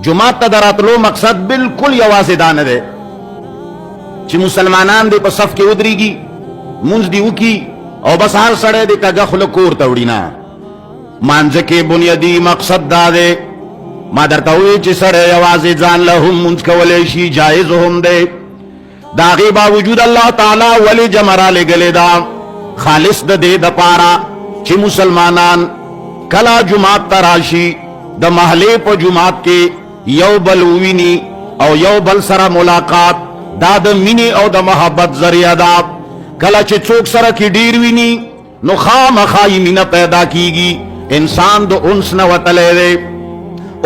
جماعت ته دراتلو مقصد بالکل یوازې دا نه دی چې مسلمانان دې په صف کې ودرېږي مونځ دې وکړي او بس هر سړی دې کږه خوله کور ته وړي نه. مانځه کې بنیادي مقصد دا دی ما درته وویل چې سړی یوازې ځان له هم مونځ کولی شي جایز هم دی. د هغې باوجود الله تعالی ولې جمع رالېږلې ده خالص د دې دپاره چې مسلمانان کله جماعت ته راشي د محلې په جماعت کې یو بل وویني او یو بل سره ملاقات دا د مینې او د محبت ذریعه ده. کله چې څوک سره کې ډیر ویني نو خامخا یې مینه پیدا کیږي. انسان د انس نه وتلی دی.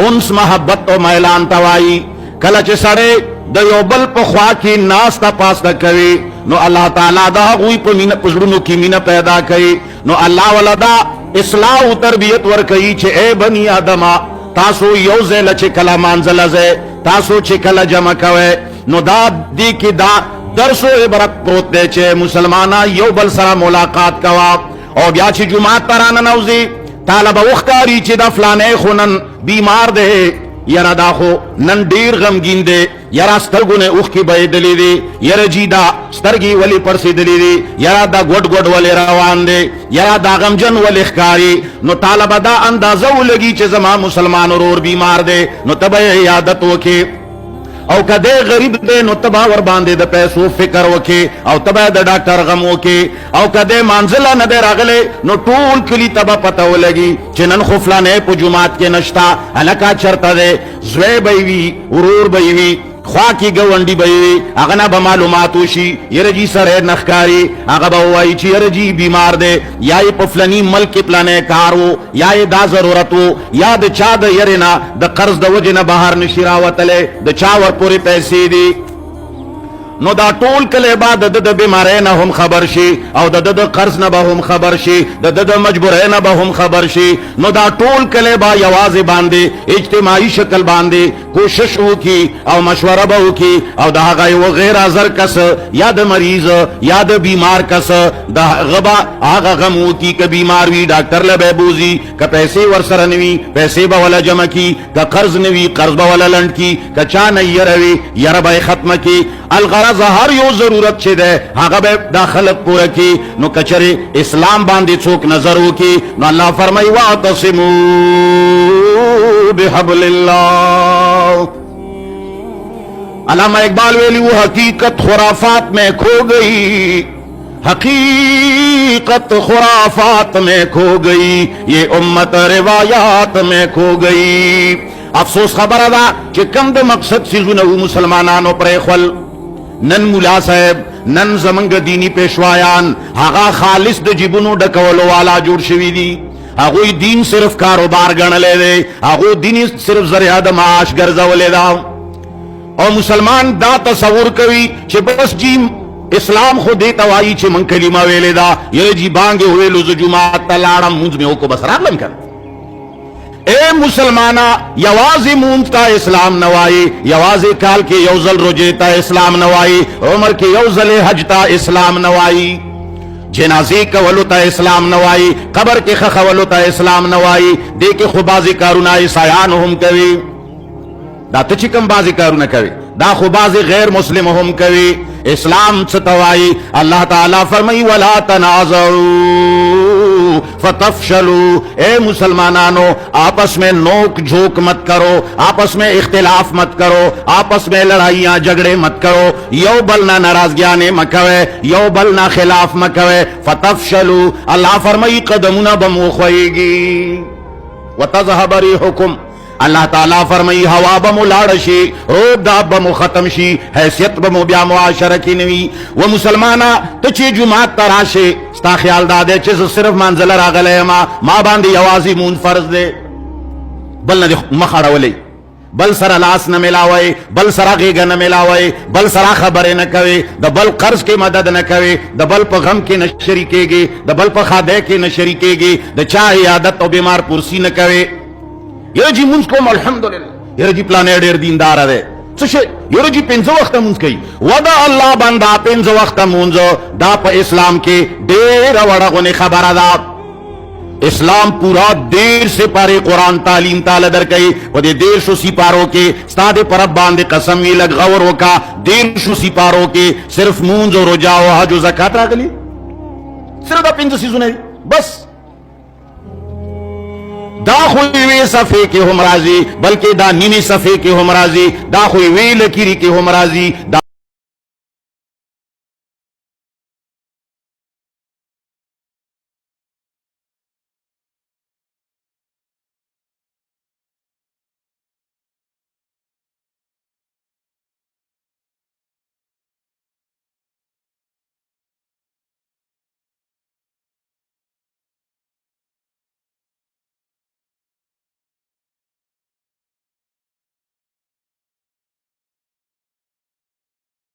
انس محبت او میلان ته وایي. کله چې سړی د یو بل په خوا کې ناسته پاسته کوي نو الله تعالی د هغوی په مینه په زړونو کې مینه پیدا کوي. نو الله والا دا اصلاح او تربیت ورکوي چې ای بني آدمه تاسو یو ځای له چې کله مانځله ځئ تاسو چې کله جمع کوئ نو دا دې کې دا درس و عبرت پروت دی چې مسلمانان یو بل سره ملاقات کوه او بیا چې جماعت ته راننوځي تاله به وښکاري چې دا فلانی خو نن بیمار دی یاره دا خو نن ډیر غمګین دی یاره سترګو نه اوښکې بهېدلې دي یاره جی دا سترګې ولې پړسېدلې دي یاره دا ګوډ ګوډ ولې روان دی یاره دا غمجن ولې ښکاري نو تاله به دا اندازه ولګي چې زما مسلمان ورور بیمار دی نو ته به یې عادت وکې او کده غریب دی نو تبا ور باندې د پیسو فکر وکي او تبا د ډاکټر غم وکي او کده منزله نه دی راغلی نو ټول کلی تبا پته ولګي چې نن خو فلانی په جماعت کې نشتا هلکه چرته دی زوی به وي ورور به وي خوا کې ګاونډي به وي هغه نه به معلومات وشي یره جي سره نه ښکاري هغه به ووایي چې یره جي بیمار دی یا یې په فلاني ملک کې پلانی کار و یا یې دا ضرورت و یا د چا د یرې نه د قرض د وجې نه بهر نشي راوتلی د چا ورپورې پیسې دي نو دا ټول کله بعد د بیماری نه هم خبر شي او د قرض نه به هم خبر شي د مجبورۍ نه به هم خبر شي نو دا ټول کله با یوازې باندې اجتماعي شکل باندې کوشش وکي او مشوره به وکي او د هغه یو غیر حاضر کس یا د مریض یا د بیمار کس د غبا هغه غم وکي که بیمار وي ډاکټر له به بوزي که پیسې ورسره نه وي پیسې به وله جمع کي که قرض نه وي قرض به وله لنډ کي که چا نه یره وي یره به یې ختمه کي الغرض هر یو ضرورت چې ده هغه به دا خلق پوره کی نو کچره اسلام باندې څوک نظر وکي نو الله فرمایي واعتصموا بحبل الله. علامہ اقبال ویلی وہ حقیقت خرافات میں کھو گئی حقیقت خرافات میں کھو گئی یہ امت روایات میں کھو گئی. افسوس خبر دا چې کم د مقصد سیزونه مسلمانانو پرې خپل نن مولا صاحب نن زمنګ دینی پیشوایان هغه خالص د جیبونو ډکولو والا جوړ شوي دي. هغوی دین صرف کاروبار ګڼلی دی هغو دین صرف ذریعه د معاش ګرځولی ده او مسلمان دا تصور کوي چې بس جی اسلام خو دې ته وایي چې من کلمه ویلې ده یره جی بانګې وویلو زه جومات ته لاړم مونځ مې وکړو بس راغلم که اے مسلمانا یوازی مونږ ته اسلام نوایي یوازی کال کې یو ځل روجې ته اسلام نوایي عمر کې یو ځل حج ته اسلام نوایي جنازې کولو ته اسلام نوایي قبر کې خښولو ته اسلام نوایي دې کې خو بعضې کارونه عیسایان هم کوي دا ته چې کوم بعضې کارونه کوي دا خو بعضې غیر مسلم هم کوي. اسلام څه ته وایي الله تعالی فرمایي ولا تنازعوا فتفشلوا. اے مسلمانانو آپس میں نوک جھوک مت کرو آپس میں اختلاف مت کرو آپس میں لڑائیاں جھگڑے مت کرو یو بل نہ ناراضگیاں مکوے یو بل نہ خلاف مکوے فتفشلوا. اللہ فرمائی قدمنا بموخوئیگی وتذهب ريحكم. اللہ تعالیٰ فرمائی ہوا بمو لاڑشی روب داب بمو ختم شی حیثیت بمو بیا معاشرہ کی نوی. و مسلمانا تچی جماعت تراشے ستا خیال دادے چیز صرف منزل راغلے ما باندی یوازی مون فرض دے بل نا دے مخاڑا ولی بل سر لاس نہ ملاوئے بل سر غیگا نہ ملاوئے بل سر خبریں نہ کوئے دا بل قرض کی مدد نہ کوئے دا بل پا غم کی نہ شریکے گے دا بل پا خادے کی نہ شریکے گے دا چاہی عادت و بیمار پرسی نہ کوئے. یره جی مونږ کوم الحمدلله یره جی پلانې ډېر دیندار دی څه شي یره جی 5 وخته مونږ کوي ودا الله بندا 5 وخته مونږ دا په اسلام کې ډېره وړه غونې خبره ده इस्लाम पूरा देर से पारे कुरान तालीम ताला दर कई वदे देर शो सिपारो के स्तादे परब बांधे कसम ये लग गौर का देर शो सिपारो के सिर्फ मूंज और रोजा और हज और ज़कात रागली सिर्फ दा पिंज सीजन है बस दा हुई वे सफे के हमराजी बल्कि दा नीनी सफे के हमराजी दा हुई वे लकीरी के हमराजी दा